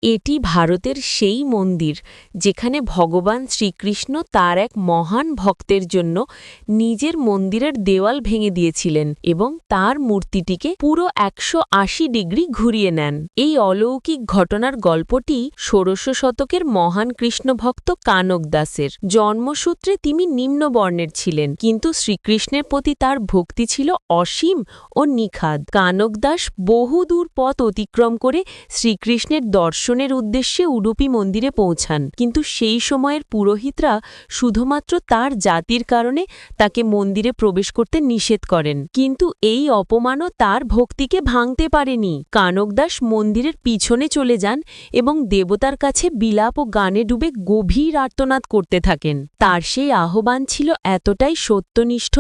এটি ভারতের সেই মন্দির যেখানে ভগবান শ্রীকৃষ্ণ তার এক মহান ভক্তের জন্য নিজের মন্দিরের দেওয়াল ভেঙে দিয়েছিলেন এবং তার মূর্তিটিকে পুরো ১৮০ ডিগ্রি ঘুরিয়ে নেন। এই অলৌকিক ঘটনার গল্পটি ষোড়শ শতকের মহান কৃষ্ণভক্ত কানক দাসের। জন্মসূত্রে তিনি নিম্ন বর্ণের ছিলেন, কিন্তু শ্রীকৃষ্ণের প্রতি তার ভক্তি ছিল অসীম ও নিখাদ। কানক দাস বহুদূর পথ অতিক্রম করে শ্রীকৃষ্ণের দর্শনের উদ্দেশ্যে উডুপি মন্দিরে পৌঁছান, কিন্তু সেই সময়ের পুরোহিতরা শুধুমাত্র তার জাতির কারণে তাকে মন্দিরে প্রবেশ করতে নিষেধ করেন। কিন্তু এই অপমানও তার ভক্তিকে ভাঙতে পারেনি। কানক দাস মন্দিরের পিছনে চলে যান এবং দেবতার কাছে বিলাপ ও গানে ডুবে গভীর আর্তনাদ করতে থাকেন। তার সেই আহ্বান ছিল এতটাই সত্যনিষ্ঠ,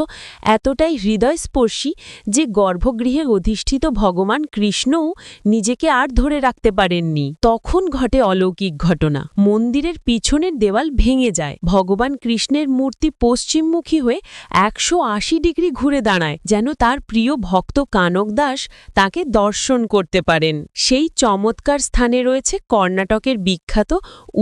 এতটাই হৃদয়স্পর্শী যে গর্ভগৃহে অধিষ্ঠিত ভগবান কৃষ্ণও নিজেকে আর ধরে রাখতে পারেননি। তখন ঘটে অলৌকিক ঘটনা। মন্দিরের পিছনের দেওয়াল ভেঙে যায়। ভগবান কৃষ্ণের মূর্তি পশ্চিমমুখী হয়ে ১৮০ ডিগ্রি ঘুরে দাঁড়ায়, যেন তার প্রিয় ভক্ত কানক দাস তাকে দর্শন করতে পারেন। সেই চমৎকার স্থানে রয়েছে কর্ণাটকের বিখ্যাত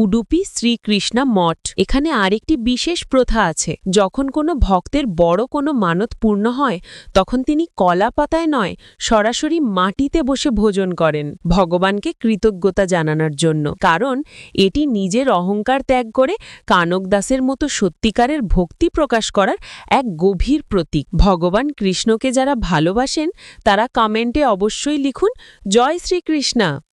উডুপি শ্রীকৃষ্ণা মঠ। এখানে আরেকটি বিশেষ প্রথা আছে। যখন কোনো ভক্তের বড় কোনো মানত পূর্ণ হয়, তখন তিনি কলা পাতায় নয়, সরাসরি মাটিতে বসে ভোজন করেন, ভগবানকে কৃতজ্ঞতা জানানোর জন্য। কারণ এটি নিজের অহংকার ত্যাগ করে কানক দাসের মতো সত্যিকারের ভক্তি প্রকাশ করার এক গভীর প্রতীক। ভগবান কৃষ্ণকে যারা ভালোবাসেন তারা কমেন্টে অবশ্যই লিখুন, জয় শ্রীকৃষ্ণ।